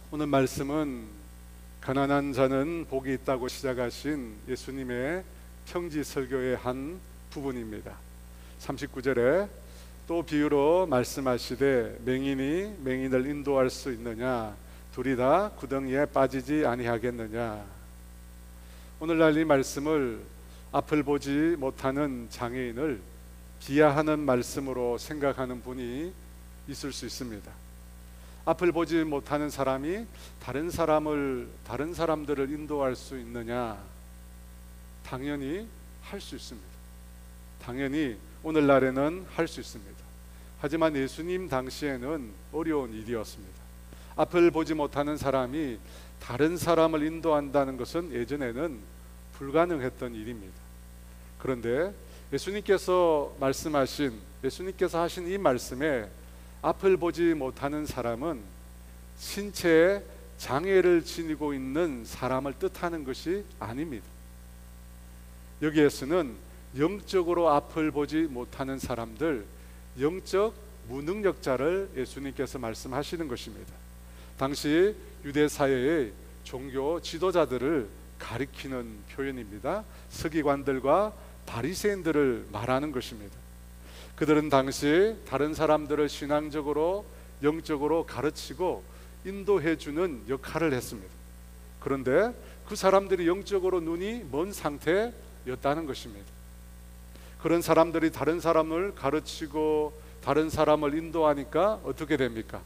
오늘 말씀은 가난한 자는 복이 있다고 시작하신 예수님의 평지 설교의 한 부분입니다. 39절에 또 비유로 말씀하시되 맹인이 맹인을 인도할 수 있느냐, 둘이 다 구덩이에 빠지지 아니하겠느냐. 오늘날 이 말씀을 앞을 보지 못하는 장애인을 비하하는 말씀으로 생각하는 분이 있을 수 있습니다. 앞을 보지 못하는 사람이 다른 사람들을 인도할 수 있느냐? 당연히 할 수 있습니다. 당연히 오늘날에는 할 수 있습니다. 하지만 예수님 당시에는 어려운 일이었습니다. 앞을 보지 못하는 사람이 다른 사람을 인도한다는 것은 예전에는 불가능했던 일입니다. 그런데 예수님께서 하신 이 말씀에 앞을 보지 못하는 사람은 신체에 장애를 지니고 있는 사람을 뜻하는 것이 아닙니다. 여기에서는 영적으로 앞을 보지 못하는 사람들, 영적 무능력자를 예수님께서 말씀하시는 것입니다. 당시 유대 사회의 종교 지도자들을 가리키는 표현입니다. 서기관들과 바리새인들을 말하는 것입니다. 그들은 당시 다른 사람들을 신앙적으로 영적으로 가르치고 인도해주는 역할을 했습니다. 그런데 그 사람들이 영적으로 눈이 먼 상태였다는 것입니다. 그런 사람들이 다른 사람을 가르치고 다른 사람을 인도하니까 어떻게 됩니까?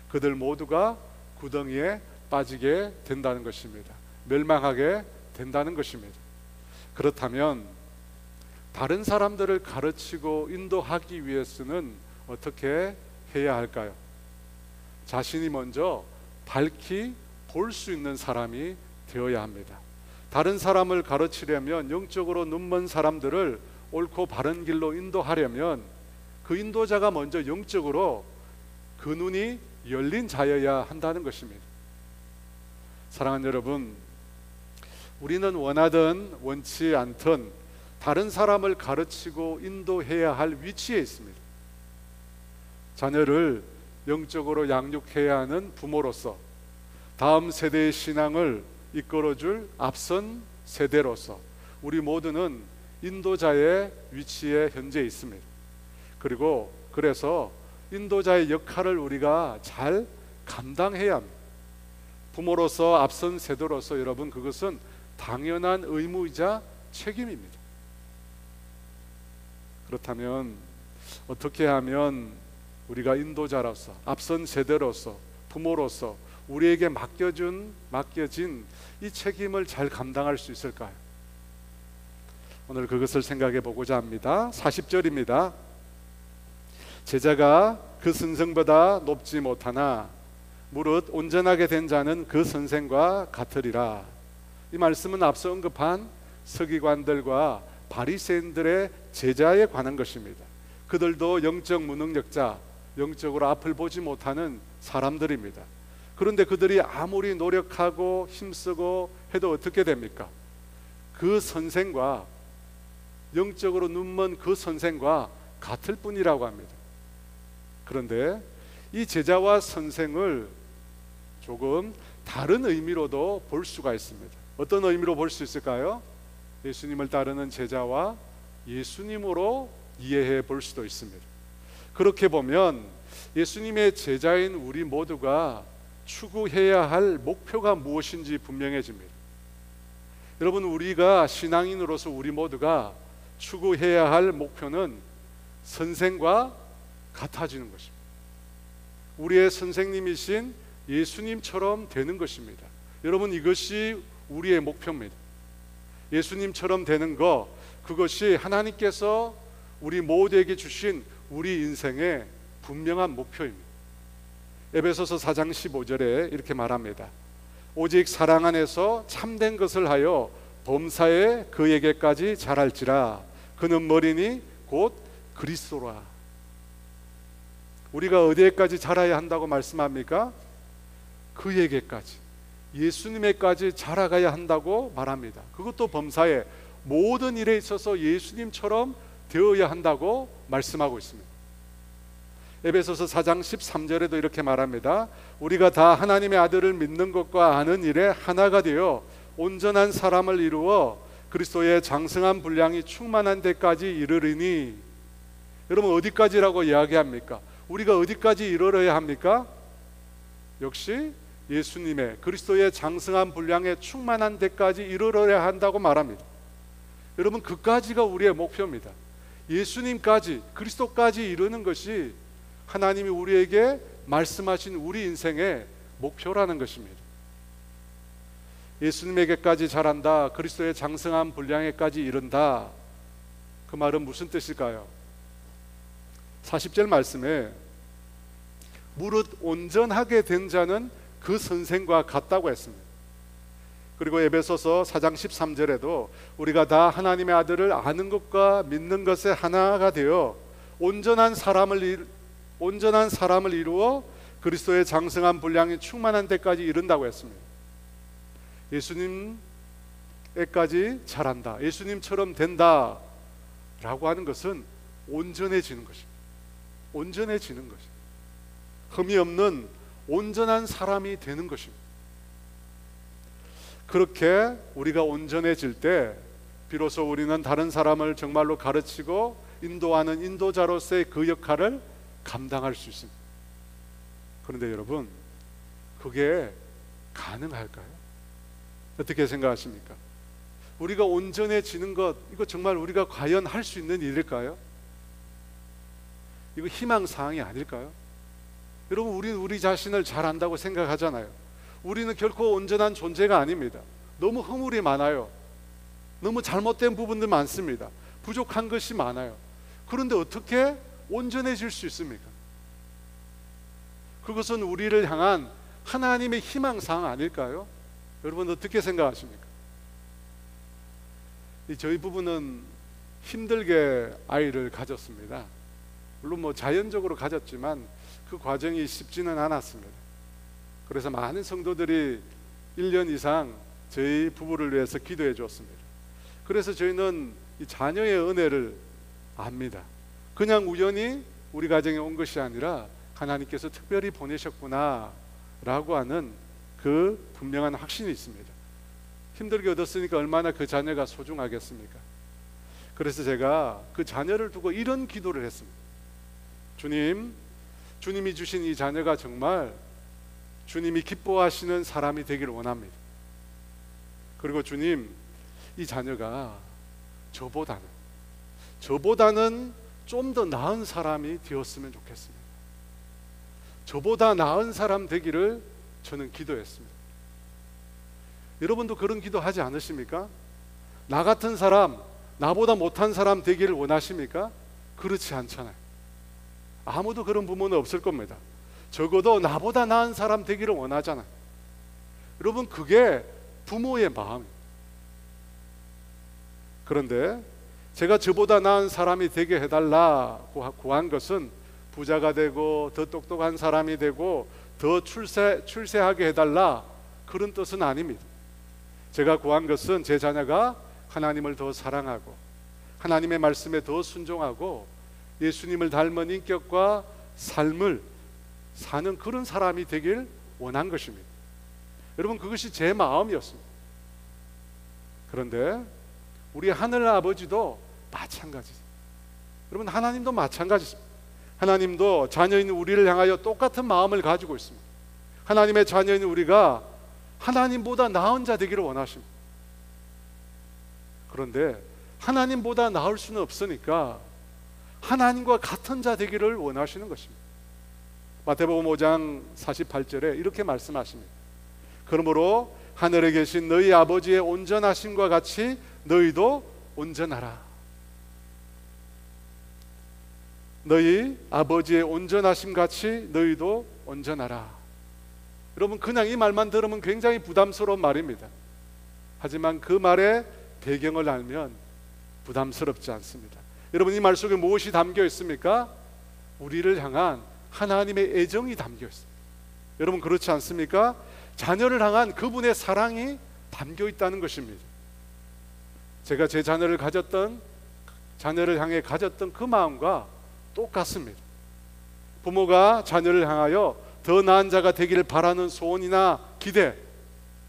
그들 모두가 구덩이에 빠지게 된다는 것입니다. 멸망하게 된다는 것입니다. 그렇다면 다른 사람들을 가르치고 인도하기 위해서는 어떻게 해야 할까요? 자신이 먼저 밝히 볼 수 있는 사람이 되어야 합니다. 다른 사람을 가르치려면, 영적으로 눈먼 사람들을 옳고 바른 길로 인도하려면 그 인도자가 먼저 영적으로 그 눈이 열린 자여야 한다는 것입니다. 사랑하는 여러분, 우리는 원하든 원치 않든 다른 사람을 가르치고 인도해야 할 위치에 있습니다. 자녀를 영적으로 양육해야 하는 부모로서, 다음 세대의 신앙을 이끌어줄 앞선 세대로서 우리 모두는 인도자의 위치에 현재 있습니다. 그래서 인도자의 역할을 우리가 잘 감당해야 합니다. 부모로서, 앞선 세대로서 여러분, 그것은 당연한 의무이자 책임입니다. 그렇다면 어떻게 하면 우리가 인도자로서, 앞선 세대로서, 부모로서 우리에게 맡겨진 이 책임을 잘 감당할 수 있을까요? 오늘 그것을 생각해 보고자 합니다. 40절입니다. 제자가 그 선생보다 높지 못하나 무릇 온전하게 된 자는 그 선생과 같으리라. 이 말씀은 앞서 언급한 서기관들과 바리새인들의 제자에 관한 것입니다. 그들도 영적 무능력자, 영적으로 앞을 보지 못하는 사람들입니다. 그런데 그들이 아무리 노력하고 힘쓰고 해도 어떻게 됩니까? 그 선생과, 영적으로 눈먼 그 선생과 같을 뿐이라고 합니다. 그런데 이 제자와 선생을 조금 다른 의미로도 볼 수가 있습니다. 어떤 의미로 볼 수 있을까요? 예수님을 따르는 제자와 예수님으로 이해해 볼 수도 있습니다. 그렇게 보면 예수님의 제자인 우리 모두가 추구해야 할 목표가 무엇인지 분명해집니다. 여러분, 우리가 신앙인으로서 우리 모두가 추구해야 할 목표는 선생과 같아지는 것입니다. 우리의 선생님이신 예수님처럼 되는 것입니다. 여러분, 이것이 우리의 목표입니다. 예수님처럼 되는 것, 그것이 하나님께서 우리 모두에게 주신 우리 인생의 분명한 목표입니다. 에베소서 4장 15절에 이렇게 말합니다. 오직 사랑 안에서 참된 것을 하여 범사에 그에게까지 자랄지라. 그는 머리니 곧 그리스도라. 우리가 어디에까지 자라야 한다고 말씀합니까? 그에게까지, 예수님에까지 자라가야 한다고 말합니다. 그것도 범사에, 모든 일에 있어서 예수님처럼 되어야 한다고 말씀하고 있습니다. 에베소서 4장 13절에도 이렇게 말합니다. 우리가 다 하나님의 아들을 믿는 것과 아는 일에 하나가 되어 온전한 사람을 이루어 그리스도의 장성한 분량이 충만한 데까지 이르리니. 여러분, 어디까지라고 이야기합니까? 우리가 어디까지 이르러야 합니까? 역시 예수님의 그리스도의 장성한 분량에 충만한 데까지 이르러야 한다고 말합니다. 여러분, 그까지가 우리의 목표입니다. 예수님까지, 그리스도까지 이르는 것이 하나님이 우리에게 말씀하신 우리 인생의 목표라는 것입니다. 예수님에게까지 자란다, 그리스도의 장성한 분량에까지 이른다. 그 말은 무슨 뜻일까요? 40절 말씀에 무릇 온전하게 된 자는 그 선생과 같다고 했습니다. 그리고 에베소서 4장 13절에도 우리가 다 하나님의 아들을 아는 것과 믿는 것에 하나가 되어 온전한 사람을 이루어 그리스도의 장성한 분량이 충만한 데까지 이른다고 했습니다. 예수님에까지 자란다, 예수님처럼 된다 라고 하는 것은 온전해지는 것입니다. 온전해지는 것입니다. 흠이 없는 온전한 사람이 되는 것입니다. 그렇게 우리가 온전해질 때 비로소 우리는 다른 사람을 정말로 가르치고 인도하는 인도자로서의 그 역할을 감당할 수 있습니다. 그런데 여러분, 그게 가능할까요? 어떻게 생각하십니까? 우리가 온전해지는 것, 이거 정말 우리가 과연 할 수 있는 일일까요? 이거 희망사항이 아닐까요? 여러분, 우리는 우리 자신을 잘 안다고 생각하잖아요. 우리는 결코 온전한 존재가 아닙니다. 너무 허물이 많아요. 너무 잘못된 부분들 많습니다. 부족한 것이 많아요. 그런데 어떻게 온전해질 수 있습니까? 그것은 우리를 향한 하나님의 희망사항 아닐까요? 여러분, 어떻게 생각하십니까? 저희 부부는 힘들게 아이를 가졌습니다. 물론 자연적으로 가졌지만 그 과정이 쉽지는 않았습니다. 그래서 많은 성도들이 1년 이상 저희 부부를 위해서 기도해 주었습니다. 그래서 저희는 이 자녀의 은혜를 압니다. 그냥 우연히 우리 가정에 온 것이 아니라 하나님께서 특별히 보내셨구나 라고 하는 그 분명한 확신이 있습니다. 힘들게 얻었으니까 얼마나 그 자녀가 소중하겠습니까? 그래서 제가 그 자녀를 두고 이런 기도를 했습니다. 주님이 주신 이 자녀가 정말 주님이 기뻐하시는 사람이 되기를 원합니다. 그리고 주님, 이 자녀가 저보다는 좀 더 나은 사람이 되었으면 좋겠습니다. 저보다 나은 사람 되기를 저는 기도했습니다. 여러분도 그런 기도하지 않으십니까? 나 같은 사람, 나보다 못한 사람 되기를 원하십니까? 그렇지 않잖아요. 아무도 그런 부모는 없을 겁니다. 적어도 나보다 나은 사람 되기를 원하잖아요. 여러분, 그게 부모의 마음입니다. 그런데 제가 저보다 나은 사람이 되게 해달라고 구한 것은 부자가 되고 더 똑똑한 사람이 되고 더 출세하게 해달라, 그런 뜻은 아닙니다. 제가 구한 것은 제 자녀가 하나님을 더 사랑하고 하나님의 말씀에 더 순종하고 예수님을 닮은 인격과 삶을 사는 그런 사람이 되길 원한 것입니다. 여러분, 그것이 제 마음이었습니다. 그런데 우리 하늘 아버지도 마찬가지입니다. 여러분, 하나님도 마찬가지입니다. 하나님도 자녀인 우리를 향하여 똑같은 마음을 가지고 있습니다. 하나님의 자녀인 우리가 하나님보다 나은 자 되기를 원하십니다. 그런데 하나님보다 나을 수는 없으니까 하나님과 같은 자 되기를 원하시는 것입니다. 마태복음 5장 48절에 이렇게 말씀하십니다. 그러므로 하늘에 계신 너희 아버지의 온전하심과 같이 너희도 온전하라. 너희 아버지의 온전하심 같이 너희도 온전하라. 여러분, 그냥 이 말만 들으면 굉장히 부담스러운 말입니다. 하지만 그 말의 배경을 알면 부담스럽지 않습니다. 여러분, 이 말 속에 무엇이 담겨 있습니까? 우리를 향한 하나님의 애정이 담겨 있습니다. 여러분, 그렇지 않습니까? 자녀를 향한 그분의 사랑이 담겨 있다는 것입니다. 제가 제 자녀를 향해 가졌던 그 마음과 똑같습니다. 부모가 자녀를 향하여 더 나은 자가 되기를 바라는 소원이나 기대,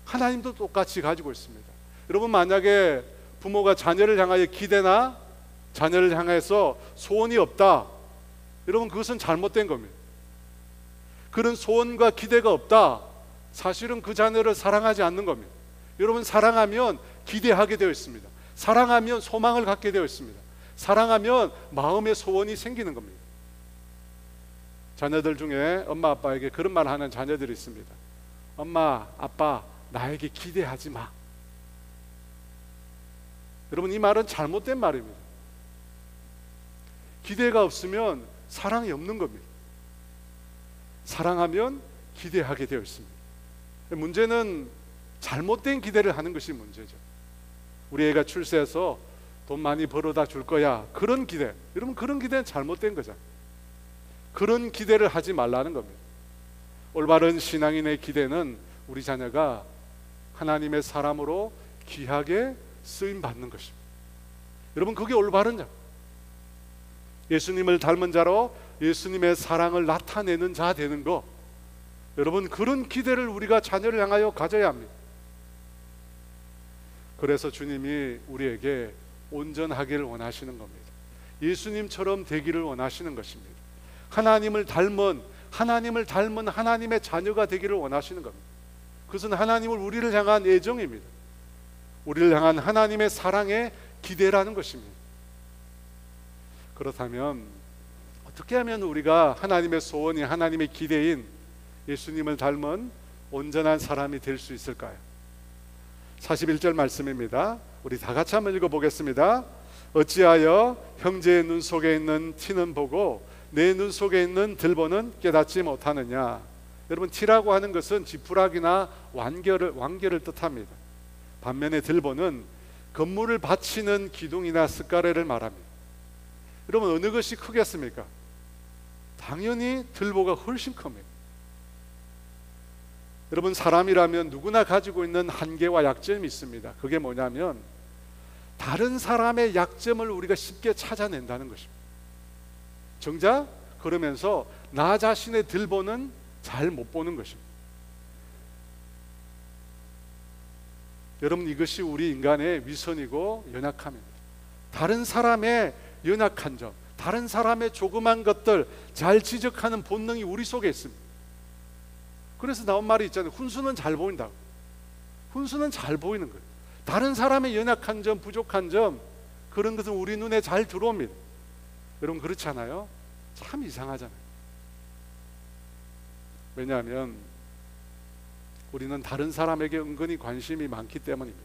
하나님도 똑같이 가지고 있습니다. 여러분, 만약에 부모가 자녀를 향하여 기대나 자녀를 향해서 소원이 없다, 여러분, 그것은 잘못된 겁니다. 그런 소원과 기대가 없다, 사실은 그 자녀를 사랑하지 않는 겁니다. 여러분, 사랑하면 기대하게 되어 있습니다. 사랑하면 소망을 갖게 되어 있습니다. 사랑하면 마음의 소원이 생기는 겁니다. 자녀들 중에 엄마 아빠에게 그런 말 하는 자녀들이 있습니다. 엄마 아빠, 나에게 기대하지 마. 여러분, 이 말은 잘못된 말입니다. 기대가 없으면 사랑이 없는 겁니다. 사랑하면 기대하게 되어 있습니다. 문제는 잘못된 기대를 하는 것이 문제죠. 우리 애가 출세해서 돈 많이 벌어다 줄 거야, 그런 기대, 여러분, 그런 기대는 잘못된 거죠. 그런 기대를 하지 말라는 겁니다. 올바른 신앙인의 기대는 우리 자녀가 하나님의 사람으로 귀하게 쓰임 받는 것입니다. 여러분, 그게 올바른 자, 예수님을 닮은 자로 예수님의 사랑을 나타내는 자 되는 거, 여러분, 그런 기대를 우리가 자녀를 향하여 가져야 합니다. 그래서 주님이 우리에게 온전하기를 원하시는 겁니다. 예수님처럼 되기를 원하시는 것입니다. 하나님을 닮은 하나님의 자녀가 되기를 원하시는 겁니다. 그것은 하나님을 우리를 향한 애정입니다. 우리를 향한 하나님의 사랑의 기대라는 것입니다. 그렇다면 어떻게 하면 우리가 하나님의 소원이 하나님의 기대인 예수님을 닮은 온전한 사람이 될 수 있을까요? 41절 말씀입니다. 우리 다 같이 한번 읽어보겠습니다. 어찌하여 형제의 눈 속에 있는 티는 보고 내 눈 속에 있는 들보는 깨닫지 못하느냐. 여러분, 티라고 하는 것은 지푸라기나 완결을 뜻합니다. 반면에 들보는 건물을 받치는 기둥이나 습가래를 말합니다. 여러분, 어느 것이 크겠습니까? 당연히 들보가 훨씬 큽니다. 여러분, 사람이라면 누구나 가지고 있는 한계와 약점이 있습니다. 그게 뭐냐면 다른 사람의 약점을 우리가 쉽게 찾아낸다는 것입니다. 정작 그러면서 나 자신의 들보는 잘 못 보는 것입니다. 여러분, 이것이 우리 인간의 위선이고 연약함입니다. 다른 사람의 연약한 점, 다른 사람의 조그만 것들 잘 지적하는 본능이 우리 속에 있습니다. 그래서 나온 말이 있잖아요. 훈수는 잘 보인다고. 훈수는 잘 보이는 거예요. 다른 사람의 연약한 점, 부족한 점, 그런 것은 우리 눈에 잘 들어옵니다. 여러분, 그렇지 않아요? 참 이상하잖아요. 왜냐하면 우리는 다른 사람에게 은근히 관심이 많기 때문입니다.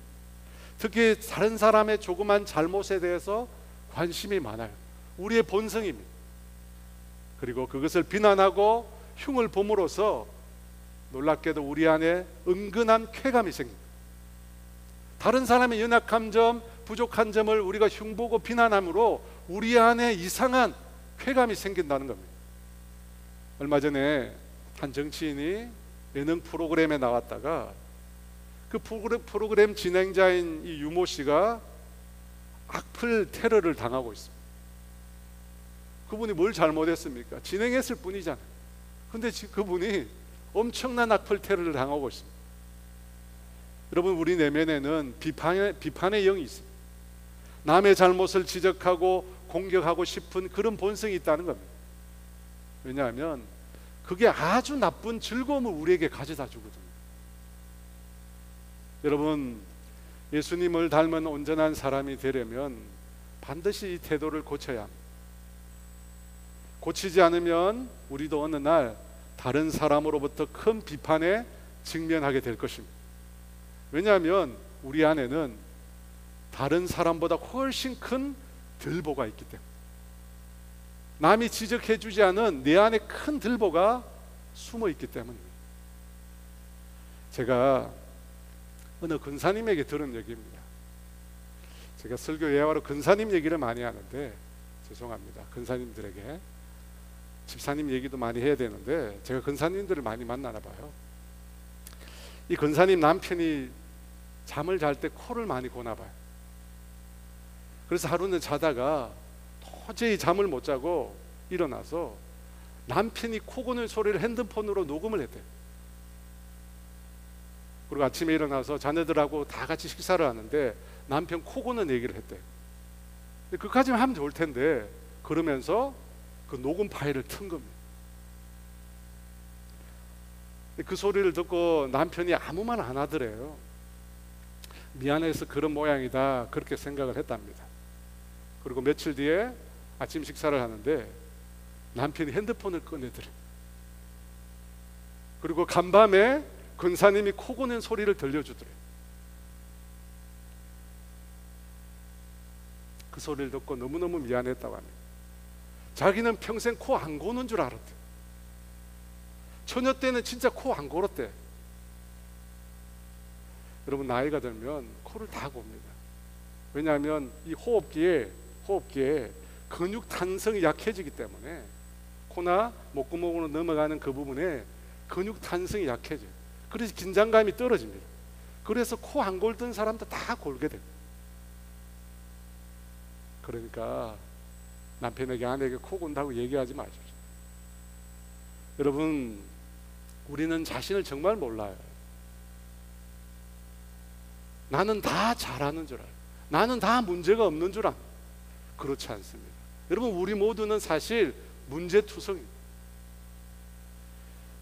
특히 다른 사람의 조그만 잘못에 대해서 관심이 많아요. 우리의 본성입니다. 그리고 그것을 비난하고 흉을 봄으로써 놀랍게도 우리 안에 은근한 쾌감이 생깁니다. 다른 사람의 연약한 점, 부족한 점을 우리가 흉보고 비난함으로 우리 안에 이상한 쾌감이 생긴다는 겁니다. 얼마 전에 한 정치인이 예능 프로그램에 나왔다가 그 프로그램 진행자인 이 유모 씨가 악플 테러를 당하고 있습니다. 그분이 뭘 잘못했습니까? 진행했을 뿐이잖아요. 근데 그분이 엄청난 악플 테러를 당하고 있습니다. 여러분, 우리 내면에는 비판의 영이 있습니다. 남의 잘못을 지적하고 공격하고 싶은 그런 본성이 있다는 겁니다. 왜냐하면 그게 아주 나쁜 즐거움을 우리에게 가져다 주거든요. 여러분, 예수님을 닮은 온전한 사람이 되려면 반드시 이 태도를 고쳐야 합니다. 고치지 않으면 우리도 어느 날 다른 사람으로부터 큰 비판에 직면하게 될 것입니다. 왜냐하면 우리 안에는 다른 사람보다 훨씬 큰 들보가 있기 때문에, 남이 지적해 주지 않은 내 안에 큰 들보가 숨어 있기 때문입니다. 제가 어느 근사님에게 들은 얘기입니다. 제가 설교 예화로 근사님 얘기를 많이 하는데 죄송합니다. 근사님들에게 집사님 얘기도 많이 해야 되는데 제가 근사님들을 많이 만나나 봐요. 이 근사님 남편이 잠을 잘 때 코를 많이 고나 봐요. 그래서 하루는 자다가 도저히 잠을 못 자고 일어나서 남편이 코 고는 소리를 핸드폰으로 녹음을 했대요. 그리고 아침에 일어나서 자녀들하고 다 같이 식사를 하는데 남편 코 고는 얘기를 했대요. 그까지만 하면 좋을 텐데 그러면서 그 녹음 파일을 튼 겁니다. 그 소리를 듣고 남편이 아무 말 안 하더래요. 미안해서 그런 모양이다 그렇게 생각을 했답니다. 그리고 며칠 뒤에 아침 식사를 하는데 남편이 핸드폰을 꺼내더래요. 그리고 간밤에 근사님이 코 고는 소리를 들려주더래요. 그 소리를 듣고 너무너무 미안했다고 합니다. 자기는 평생 코 안 고는 줄 알았대. 처녀 때는 진짜 코 안 골었대. 여러분 나이가 들면 코를 다 곱니다. 왜냐하면 이 호흡기에 근육 탄성이 약해지기 때문에 코나 목구멍으로 넘어가는 그 부분에 근육 탄성이 약해져요. 그래서 긴장감이 떨어집니다. 그래서 코 안 골던 사람도 다 골게 됩니다. 그러니까 남편에게 아내에게 코 곤다고 얘기하지 마십시오. 여러분 우리는 자신을 정말 몰라요. 나는 다 잘하는 줄 알아요. 나는 다 문제가 없는 줄 알아요. 그렇지 않습니다. 여러분 우리 모두는 사실 문제투성입니다.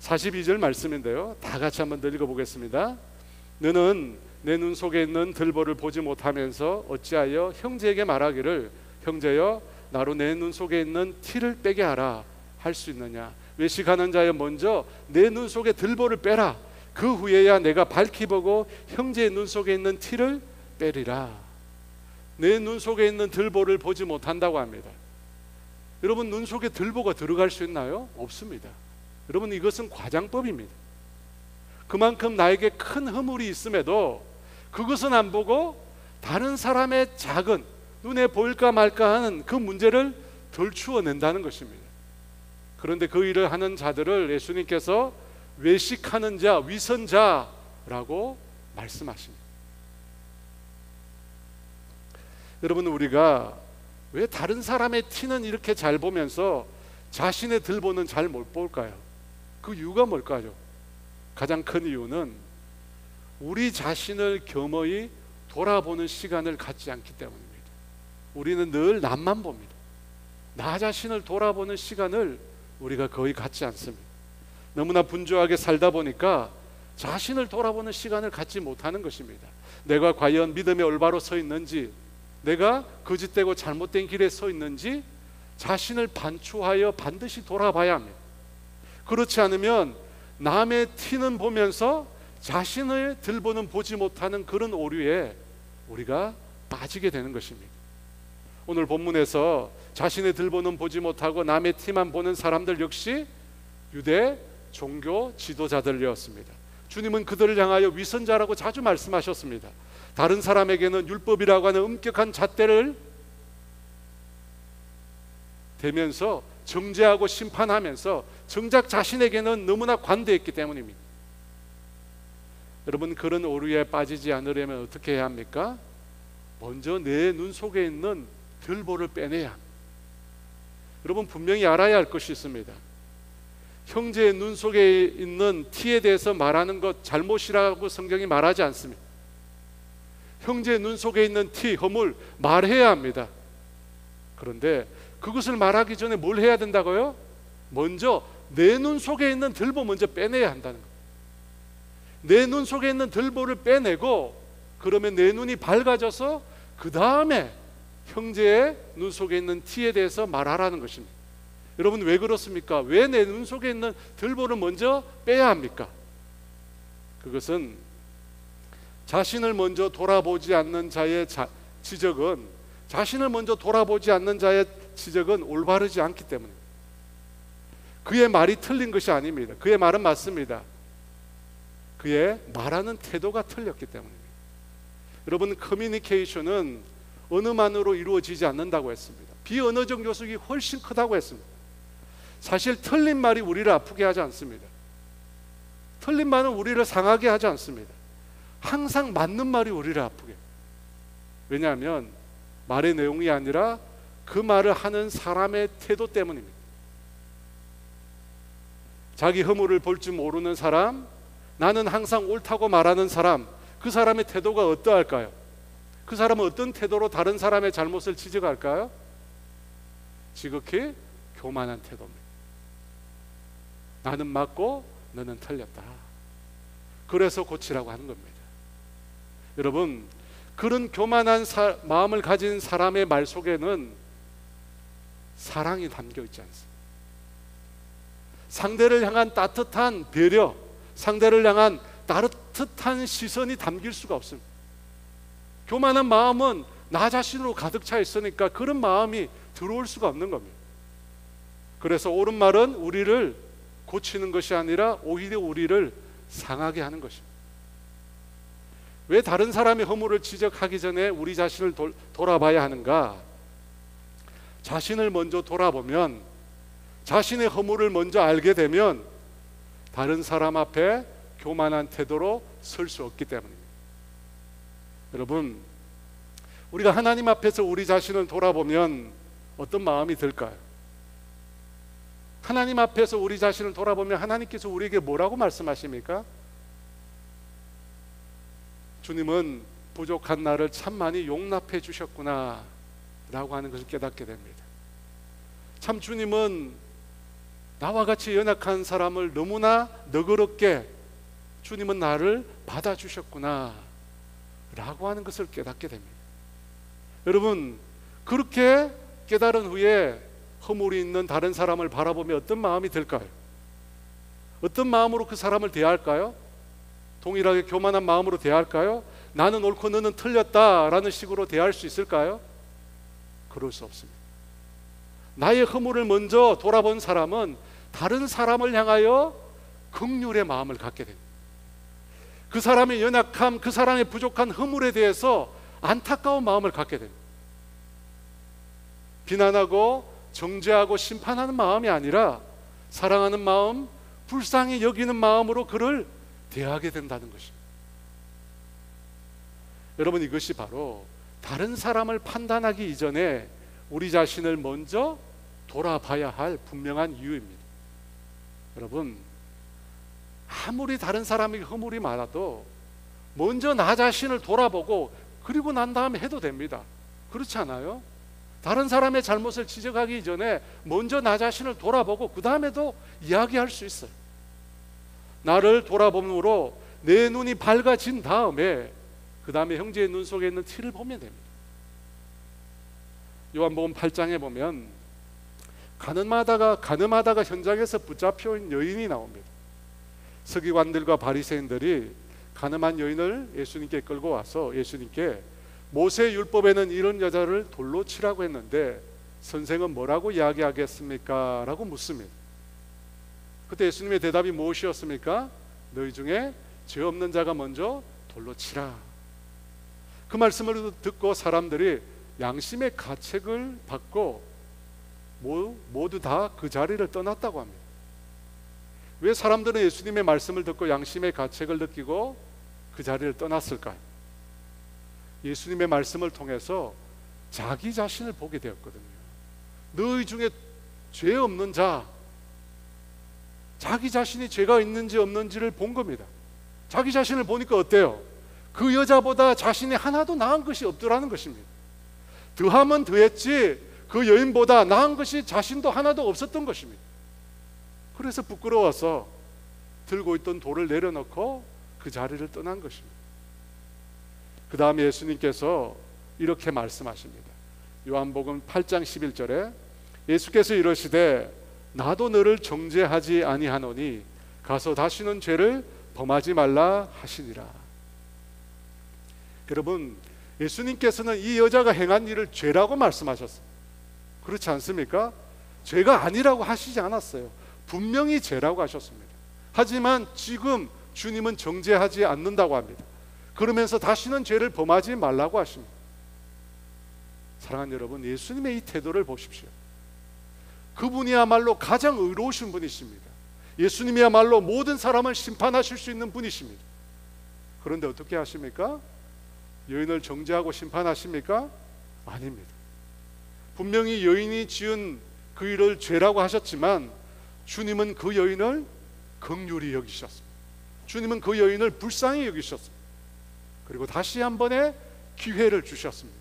42절 말씀인데요, 다 같이 한번 읽어보겠습니다. 너는 내 눈 속에 있는 들보를 보지 못하면서 어찌하여 형제에게 말하기를 형제여 나로 내 눈 속에 있는 티를 빼게 하라 할 수 있느냐. 외식하는 자여 먼저 내 눈 속에 들보를 빼라. 그 후에야 내가 밝히 보고 형제의 눈 속에 있는 티를 빼리라. 내 눈 속에 있는 들보를 보지 못한다고 합니다. 여러분 눈 속에 들보가 들어갈 수 있나요? 없습니다. 여러분 이것은 과장법입니다. 그만큼 나에게 큰 허물이 있음에도 그것은 안 보고 다른 사람의 작은 눈에 보일까 말까 하는 그 문제를 덜추어낸다는 것입니다. 그런데 그 일을 하는 자들을 예수님께서 외식하는 자, 위선자라고 말씀하십니다. 여러분 우리가 왜 다른 사람의 티는 이렇게 잘 보면서 자신의 들보는 잘 못 볼까요? 그 이유가 뭘까요? 가장 큰 이유는 우리 자신을 겸허히 돌아보는 시간을 갖지 않기 때문입니다. 우리는 늘 남만 봅니다. 나 자신을 돌아보는 시간을 우리가 거의 갖지 않습니다. 너무나 분주하게 살다 보니까 자신을 돌아보는 시간을 갖지 못하는 것입니다. 내가 과연 믿음에 올바로 서 있는지, 내가 거짓되고 잘못된 길에 서 있는지 자신을 반추하여 반드시 돌아봐야 합니다. 그렇지 않으면 남의 티는 보면서 자신을 들보는 보지 못하는 그런 오류에 우리가 빠지게 되는 것입니다. 오늘 본문에서 자신의 들보는 보지 못하고 남의 티만 보는 사람들 역시 유대 종교 지도자들이었습니다. 주님은 그들을 향하여 위선자라고 자주 말씀하셨습니다. 다른 사람에게는 율법이라고 하는 엄격한 잣대를 대면서 정죄하고 심판하면서 정작 자신에게는 너무나 관대했기 때문입니다. 여러분 그런 오류에 빠지지 않으려면 어떻게 해야 합니까? 먼저 내 눈 속에 있는 들보를 빼내야 합니다. 여러분 분명히 알아야 할 것이 있습니다. 형제의 눈 속에 있는 티에 대해서 말하는 것 잘못이라고 성경이 말하지 않습니다. 형제의 눈 속에 있는 티, 허물 말해야 합니다. 그런데 그것을 말하기 전에 뭘 해야 된다고요? 먼저 내 눈 속에 있는 들보 먼저 빼내야 한다는 거예요. 내 눈 속에 있는 들보를 빼내고 그러면 내 눈이 밝아져서 그 다음에 형제의 눈 속에 있는 티에 대해서 말하라는 것입니다. 여러분 왜 그렇습니까? 왜 내 눈 속에 있는 들보를 먼저 빼야 합니까? 그것은 자신을 먼저 돌아보지 않는 자의 지적은 자신을 먼저 돌아보지 않는 자의 지적은 올바르지 않기 때문입니다. 그의 말이 틀린 것이 아닙니다. 그의 말은 맞습니다. 그의 말하는 태도가 틀렸기 때문입니다. 여러분 커뮤니케이션은 언어만으로 이루어지지 않는다고 했습니다. 비언어적 요소가 훨씬 크다고 했습니다. 사실 틀린 말이 우리를 아프게 하지 않습니다. 틀린 말은 우리를 상하게 하지 않습니다. 항상 맞는 말이 우리를 아프게 해요. 왜냐하면 말의 내용이 아니라 그 말을 하는 사람의 태도 때문입니다. 자기 허물을 볼 줄 모르는 사람, 나는 항상 옳다고 말하는 사람, 그 사람의 태도가 어떠할까요? 그 사람은 어떤 태도로 다른 사람의 잘못을 지적할까요? 지극히 교만한 태도입니다. 나는 맞고 너는 틀렸다. 그래서 고치라고 하는 겁니다. 여러분, 그런 교만한 마음을 가진 사람의 말 속에는 사랑이 담겨 있지 않습니다. 상대를 향한 따뜻한 배려, 상대를 향한 따뜻한 시선이 담길 수가 없습니다. 교만한 마음은 나 자신으로 가득 차 있으니까 그런 마음이 들어올 수가 없는 겁니다. 그래서 옳은 말은 우리를 고치는 것이 아니라 오히려 우리를 상하게 하는 것입니다. 왜 다른 사람의 허물을 지적하기 전에 우리 자신을 돌아봐야 하는가? 자신을 먼저 돌아보면, 자신의 허물을 먼저 알게 되면 다른 사람 앞에 교만한 태도로 설 수 없기 때문입니다. 여러분, 우리가 하나님 앞에서 우리 자신을 돌아보면 어떤 마음이 들까요? 하나님 앞에서 우리 자신을 돌아보면 하나님께서 우리에게 뭐라고 말씀하십니까? 주님은 부족한 나를 참 많이 용납해 주셨구나 라고 하는 것을 깨닫게 됩니다. 참 주님은 나와 같이 연약한 사람을 너무나 너그럽게 주님은 나를 받아주셨구나 라고 하는 것을 깨닫게 됩니다. 여러분, 그렇게 깨달은 후에 허물이 있는 다른 사람을 바라보며 어떤 마음이 들까요? 어떤 마음으로 그 사람을 대할까요? 동일하게 교만한 마음으로 대할까요? 나는 옳고 너는 틀렸다라는 식으로 대할 수 있을까요? 그럴 수 없습니다. 나의 허물을 먼저 돌아본 사람은 다른 사람을 향하여 긍휼의 마음을 갖게 됩니다. 그 사람의 연약함, 그 사람의 부족한 허물에 대해서 안타까운 마음을 갖게 됩니다. 비난하고 정죄하고 심판하는 마음이 아니라 사랑하는 마음, 불쌍히 여기는 마음으로 그를 대하게 된다는 것입니다. 여러분, 이것이 바로 다른 사람을 판단하기 이전에 우리 자신을 먼저 돌아봐야 할 분명한 이유입니다. 여러분, 아무리 다른 사람에게 허물이 많아도 먼저 나 자신을 돌아보고 그리고 난 다음에 해도 됩니다. 그렇지 않아요? 다른 사람의 잘못을 지적하기 전에 먼저 나 자신을 돌아보고 그 다음에도 이야기할 수 있어요. 나를 돌아봄으로 내 눈이 밝아진 다음에 그 다음에 형제의 눈 속에 있는 티를 보면 됩니다. 요한복음 8장에 보면 가늠하다가 현장에서 붙잡혀온 여인이 나옵니다. 서기관들과 바리새인들이 가늠한 여인을 예수님께 끌고 와서 예수님께 모세 율법에는 이런 여자를 돌로 치라고 했는데 선생은 뭐라고 이야기하겠습니까? 라고 묻습니다. 그때 예수님의 대답이 무엇이었습니까? 너희 중에 죄 없는 자가 먼저 돌로 치라. 그 말씀을 듣고 사람들이 양심의 가책을 받고 모두 다 그 자리를 떠났다고 합니다. 왜 사람들은 예수님의 말씀을 듣고 양심의 가책을 느끼고 그 자리를 떠났을까요? 예수님의 말씀을 통해서 자기 자신을 보게 되었거든요. 너희 중에 죄 없는 자, 자기 자신이 죄가 있는지 없는지를 본 겁니다. 자기 자신을 보니까 어때요? 그 여자보다 자신이 하나도 나은 것이 없더라는 것입니다. 더하면 더했지 그 여인보다 나은 것이 자신도 하나도 없었던 것입니다. 그래서 부끄러워서 들고 있던 돌을 내려놓고 그 자리를 떠난 것입니다. 그 다음에 예수님께서 이렇게 말씀하십니다. 요한복음 8장 11절에 예수께서 이러시되 나도 너를 정죄하지 아니하노니 가서 다시는 죄를 범하지 말라 하시니라. 여러분, 예수님께서는 이 여자가 행한 일을 죄라고 말씀하셨어요. 그렇지 않습니까? 죄가 아니라고 하시지 않았어요. 분명히 죄라고 하셨습니다. 하지만 지금 주님은 정죄하지 않는다고 합니다. 그러면서 다시는 죄를 범하지 말라고 하십니다. 사랑하는 여러분, 예수님의 이 태도를 보십시오. 그분이야말로 가장 의로우신 분이십니다. 예수님이야말로 모든 사람을 심판하실 수 있는 분이십니다. 그런데 어떻게 하십니까? 여인을 정죄하고 심판하십니까? 아닙니다. 분명히 여인이 지은 그 일을 죄라고 하셨지만 주님은 그 여인을 긍휼히 여기셨습니다. 주님은 그 여인을 불쌍히 여기셨습니다. 그리고 다시 한 번의 기회를 주셨습니다.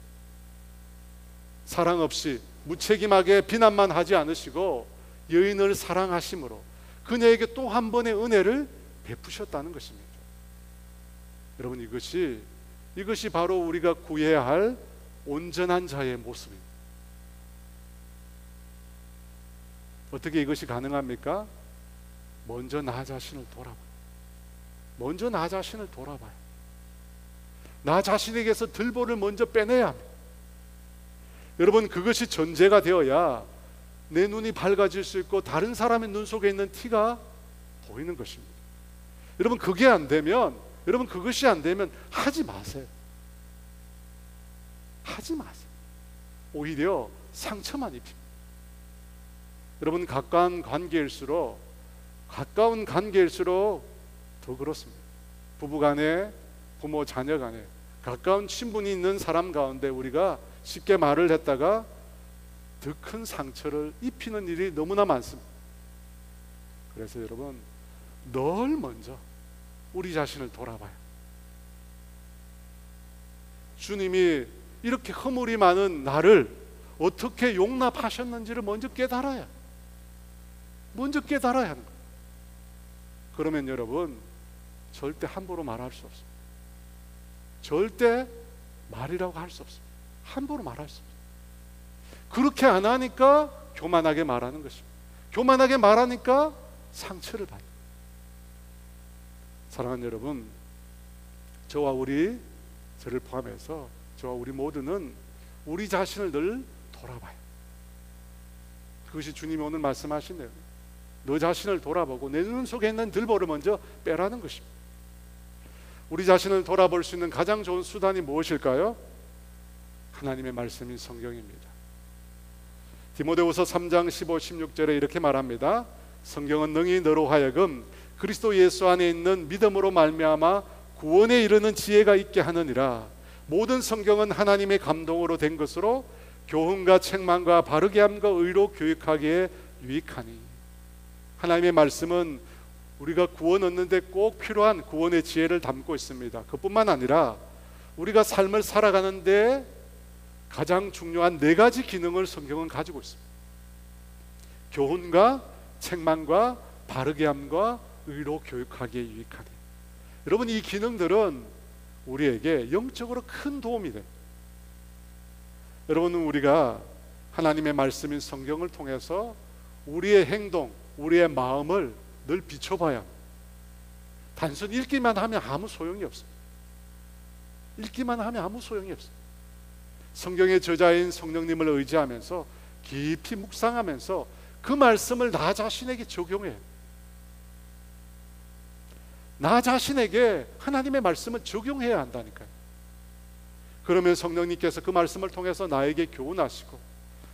사랑 없이 무책임하게 비난만 하지 않으시고 여인을 사랑하심으로 그녀에게 또 한 번의 은혜를 베푸셨다는 것입니다. 여러분, 이것이 바로 우리가 구해야 할 온전한 자의 모습입니다. 어떻게 이것이 가능합니까? 먼저 나 자신을 돌아봐요. 먼저 나 자신을 돌아봐요. 나 자신에게서 들보를 먼저 빼내야 합니다. 여러분, 그것이 전제가 되어야 내 눈이 밝아질 수 있고 다른 사람의 눈 속에 있는 티가 보이는 것입니다. 여러분, 그것이 안 되면 하지 마세요. 하지 마세요. 오히려 상처만 입힙니다. 여러분, 가까운 관계일수록 더 그렇습니다. 부부간에, 부모 자녀 간에 가까운 친분이 있는 사람 가운데 우리가 쉽게 말을 했다가 더 큰 상처를 입히는 일이 너무나 많습니다. 그래서 여러분, 늘 먼저 우리 자신을 돌아봐요. 주님이 이렇게 허물이 많은 나를 어떻게 용납하셨는지를 먼저 깨달아야 하는 거예요. 그러면 여러분, 절대 함부로 말할 수 없습니다. 절대 말이라고 할 수 없습니다. 함부로 말할 수 없습니다. 그렇게 안 하니까 교만하게 말하는 것입니다. 교만하게 말하니까 상처를 받는 거예요. 사랑하는 여러분, 저를 포함해서 저와 우리 모두는 우리 자신을 늘 돌아봐요. 그것이 주님이 오늘 말씀하신대요. 너 자신을 돌아보고 내 눈 속에 있는 들보를 먼저 빼라는 것입니다. 우리 자신을 돌아볼 수 있는 가장 좋은 수단이 무엇일까요? 하나님의 말씀인 성경입니다. 디모데후서 3장 15, 16절에 이렇게 말합니다. 성경은 능히 너로 하여금 그리스도 예수 안에 있는 믿음으로 말미암아 구원에 이르는 지혜가 있게 하느니라. 모든 성경은 하나님의 감동으로 된 것으로 교훈과 책망과 바르게 함과 의로 교육하기에 유익하니. 하나님의 말씀은 우리가 구원 얻는데 꼭 필요한 구원의 지혜를 담고 있습니다. 그뿐만 아니라 우리가 삶을 살아가는데 가장 중요한 4가지 기능을 성경은 가지고 있습니다. 교훈과 책망과 바르게 함과 의로 교육하기에 유익하니. 여러분, 이 기능들은 우리에게 영적으로 큰 도움이 돼요. 여러분은 우리가 하나님의 말씀인 성경을 통해서 우리의 행동, 우리의 마음을 늘 비춰봐야 합니다. 단순히 읽기만 하면 아무 소용이 없습니다. 성경의 저자인 성령님을 의지하면서 깊이 묵상하면서 그 말씀을 나 자신에게 적용해요. 나 자신에게 하나님의 말씀을 적용해야 한다니까요. 그러면 성령님께서 그 말씀을 통해서 나에게 교훈하시고,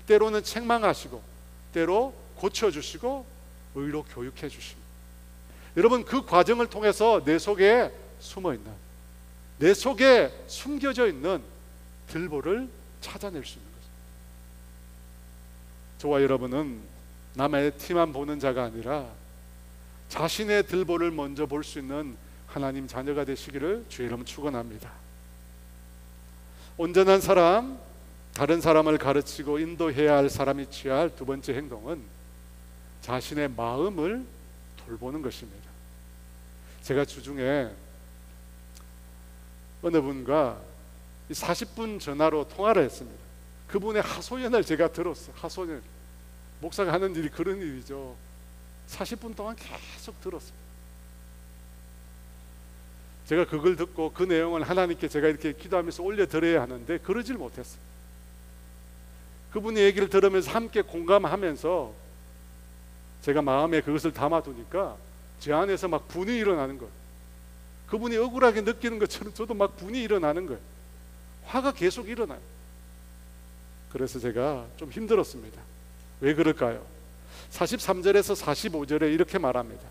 때로는 책망하시고, 때로 고쳐주시고, 의로 교육해 주십니다. 여러분, 그 과정을 통해서 내 속에 숨어있는, 내 속에 숨겨져 있는 들보를 찾아낼 수 있는 것입니다. 저와 여러분은 남의 티만 보는 자가 아니라 자신의 들보를 먼저 볼 수 있는 하나님 자녀가 되시기를 주의 이름으로 축원합니다. 온전한 사람, 다른 사람을 가르치고 인도해야 할 사람이 취해야 할 두 번째 행동은 자신의 마음을 돌보는 것입니다. 제가 주중에 어느 분과 40분 전화로 통화를 했습니다. 그분의 하소연을 제가 들었어요. 하소연. 목사가 하는 일이 그런 일이죠. 40분 동안 계속 들었습니다. 제가 그걸 듣고 그 내용을 하나님께 제가 이렇게 기도하면서 올려드려야 하는데 그러질 못했어요. 그분의 얘기를 들으면서 함께 공감하면서 제가 마음에 그것을 담아두니까 제 안에서 막 분이 일어나는 거예요. 그분이 억울하게 느끼는 것처럼 저도 막 분이 일어나는 거예요. 화가 계속 일어나요. 그래서 제가 좀 힘들었습니다. 왜 그럴까요? 43절에서 45절에 이렇게 말합니다.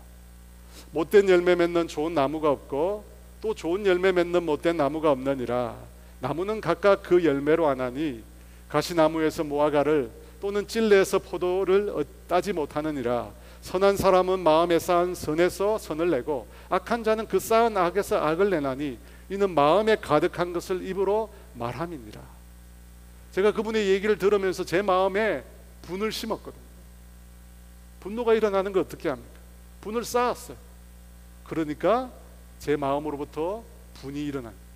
못된 열매 맺는 좋은 나무가 없고 또 좋은 열매 맺는 못된 나무가 없느니라. 나무는 각각 그 열매로 아나니 가시나무에서 무화과를 또는 찔레에서 포도를 따지 못하느니라. 선한 사람은 마음에 쌓은 선에서 선을 내고 악한 자는 그 쌓은 악에서 악을 내나니 이는 마음에 가득한 것을 입으로 말함이니라. 제가 그분의 얘기를 들으면서 제 마음에 분을 심었거든요. 분노가 일어나는 거 어떻게 합니까? 분을 쌓았어요. 그러니까 제 마음으로부터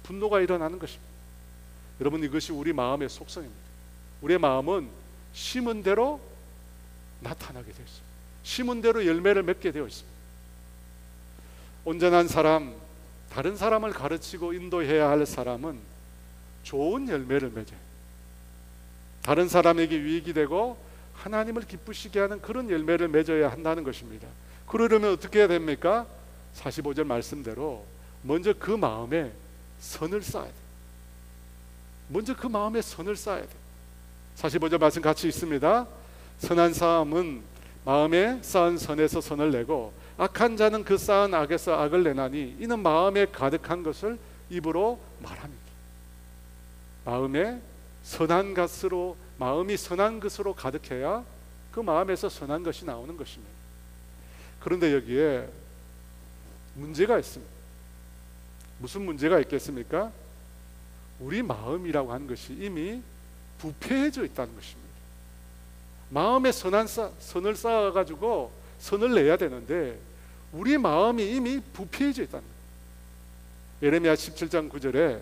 분노가 일어나는 것입니다. 여러분, 이것이 우리 마음의 속성입니다. 우리의 마음은 심은 대로 나타나게 되어 있습니다. 심은 대로 열매를 맺게 되어 있습니다. 온전한 사람, 다른 사람을 가르치고 인도해야 할 사람은 좋은 열매를 맺어요. 다른 사람에게 유익이 되고 하나님을 기쁘시게 하는 그런 열매를 맺어야 한다는 것입니다. 그러려면 어떻게 해야 됩니까? 45절 말씀대로 먼저 그 마음에 선을 쌓아야 돼요. 먼저 그 마음에 선을 쌓아야 돼요. 45절 말씀 같이 있습니다. 선한 사람은 마음에 쌓은 선에서 선을 내고 악한 자는 그 쌓은 악에서 악을 내나니 이는 마음에 가득한 것을 입으로 말합니다. 마음에 선한 것으로, 마음이 선한 것으로 가득해야 그 마음에서 선한 것이 나오는 것입니다. 그런데 여기에 문제가 있습니다. 무슨 문제가 있겠습니까? 우리 마음이라고 하는 것이 이미 부패해져 있다는 것입니다. 마음에 선을 쌓아가지고 선을 내야 되는데 우리 마음이 이미 부패해져 있다는 거예요. 예레미야 17장 9절에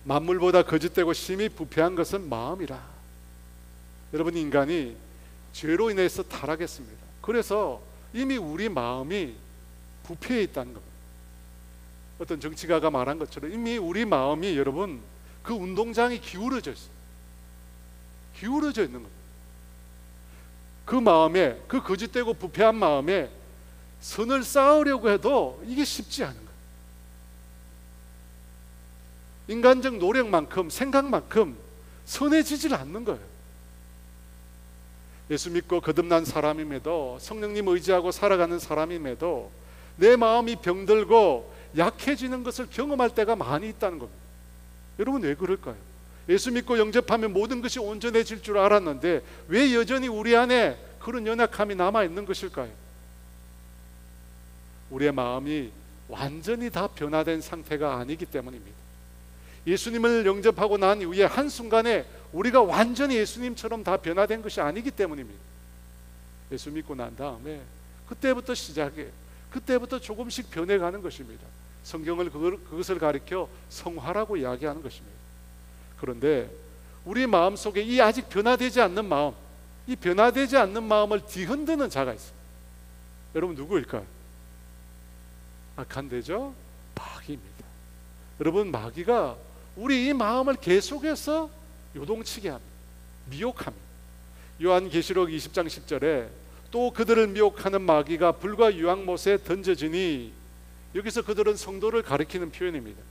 만물보다 거짓되고 심히 부패한 것은 마음이라. 여러분, 인간이 죄로 인해서 타락했습니다. 그래서 이미 우리 마음이 부패해 있다는 겁니다. 어떤 정치가가 말한 것처럼 이미 우리 마음이, 여러분, 그 운동장이 기울어져 있어요. 기울어져 있는 겁니다. 그 마음에, 그 거짓되고 부패한 마음에 선을 쌓으려고 해도 이게 쉽지 않은 거예요. 인간적 노력만큼, 생각만큼 선해지질 않는 거예요. 예수 믿고 거듭난 사람임에도, 성령님 의지하고 살아가는 사람임에도 내 마음이 병들고 약해지는 것을 경험할 때가 많이 있다는 겁니다. 여러분, 왜 그럴까요? 예수 믿고 영접하면 모든 것이 온전해질 줄 알았는데 왜 여전히 우리 안에 그런 연약함이 남아있는 것일까요? 우리의 마음이 완전히 다 변화된 상태가 아니기 때문입니다. 예수님을 영접하고 난 이후에 한순간에 우리가 완전히 예수님처럼 다 변화된 것이 아니기 때문입니다. 예수 믿고 난 다음에 그때부터 시작해, 그때부터 조금씩 변해가는 것입니다. 성경을 그것을 가리켜 성화라고 이야기하는 것입니다. 그런데 우리 마음속에 이 아직 변화되지 않는 마음, 이 변화되지 않는 마음을 뒤흔드는 자가 있습니다. 여러분, 누구일까요? 악한 대죠? 마귀입니다. 여러분, 마귀가 우리 이 마음을 계속해서 요동치게 합니다. 미혹합니다. 요한계시록 20장 10절에 또 그들을 미혹하는 마귀가 불과 유황못에 던져지니, 여기서 그들은 성도를 가리키는 표현입니다.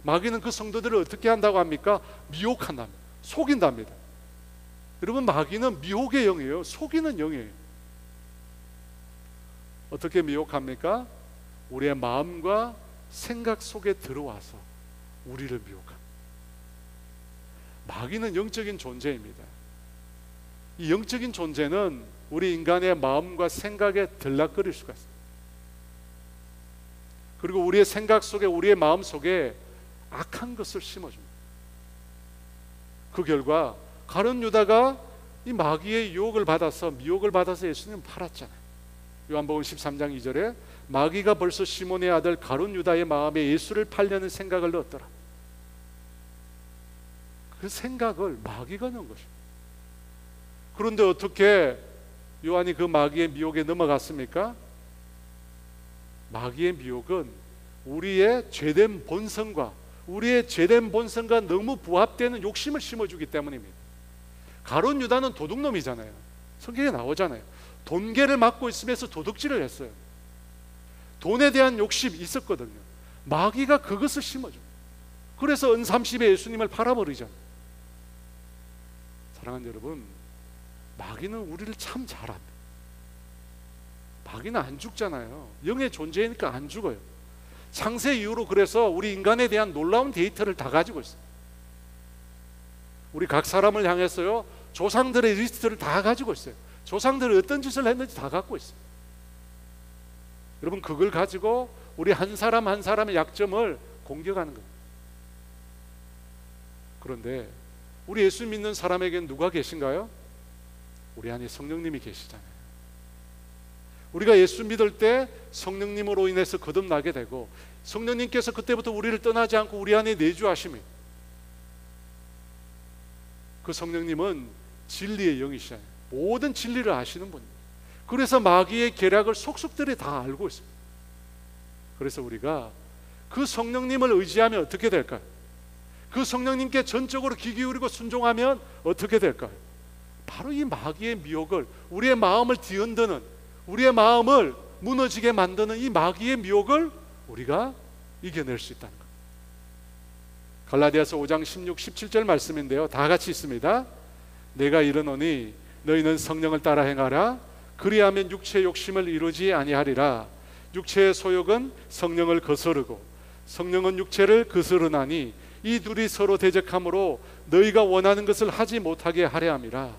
마귀는 그 성도들을 어떻게 한다고 합니까? 미혹한답니다. 속인답니다. 여러분, 마귀는 미혹의 영이에요. 속이는 영이에요. 어떻게 미혹합니까? 우리의 마음과 생각 속에 들어와서 우리를 미혹합니다. 마귀는 영적인 존재입니다. 이 영적인 존재는 우리 인간의 마음과 생각에 들락거릴 수가 있습니다. 그리고 우리의 생각 속에, 우리의 마음 속에 악한 것을 심어줍니다. 그 결과 가룟 유다가 이 마귀의 유혹을 받아서, 미혹을 받아서 예수님을 팔았잖아요. 요한복음 13장 2절에 마귀가 벌써 시몬의 아들 가룟 유다의 마음에 예수를 팔려는 생각을 넣었더라. 그 생각을 마귀가 넣은 것입니다. 그런데 어떻게 요한이 그 마귀의 미혹에 넘어갔습니까? 마귀의 미혹은 우리의 죄된 본성과 너무 부합되는 욕심을 심어주기 때문입니다. 가룟 유다는 도둑놈이잖아요. 성경에 나오잖아요. 돈계를 맡고 있으면서 도둑질을 했어요. 돈에 대한 욕심이 있었거든요. 마귀가 그것을 심어줘요. 그래서 은삼십에 예수님을 팔아버리잖아요. 사랑하는 여러분, 마귀는 우리를 참 잘합니다. 마귀는 안 죽잖아요. 영의 존재니까 안 죽어요. 창세 이후로 그래서 우리 인간에 대한 놀라운 데이터를 다 가지고 있어요. 우리 각 사람을 향해서요, 조상들의 리스트를 다 가지고 있어요. 조상들이 어떤 짓을 했는지 다 갖고 있어요. 여러분, 그걸 가지고 우리 한 사람 한 사람의 약점을 공격하는 겁니다. 그런데 우리 예수 믿는 사람에게는 누가 계신가요? 우리 안에 성령님이 계시잖아요. 우리가 예수 믿을 때 성령님으로 인해서 거듭나게 되고, 성령님께서 그때부터 우리를 떠나지 않고 우리 안에 내주하심이, 그 성령님은 진리의 영이시잖아요. 모든 진리를 아시는 분입니다. 그래서 마귀의 계략을 속속들이 다 알고 있습니다. 그래서 우리가 그 성령님을 의지하면 어떻게 될까요? 그 성령님께 전적으로 귀 기울이고 순종하면 어떻게 될까요? 바로 이 마귀의 미혹을, 우리의 마음을 뒤흔드는, 우리의 마음을 무너지게 만드는 이 마귀의 미혹을 우리가 이겨낼 수 있다는 것. 갈라디아서 5장 16, 17절 말씀인데요, 다 같이 있습니다. 내가 이르노니 너희는 성령을 따라 행하라. 그리하면 육체의 욕심을 이루지 아니하리라. 육체의 소욕은 성령을 거스르고 성령은 육체를 거스르나니 이 둘이 서로 대적함으로 너희가 원하는 것을 하지 못하게 하려 함이라.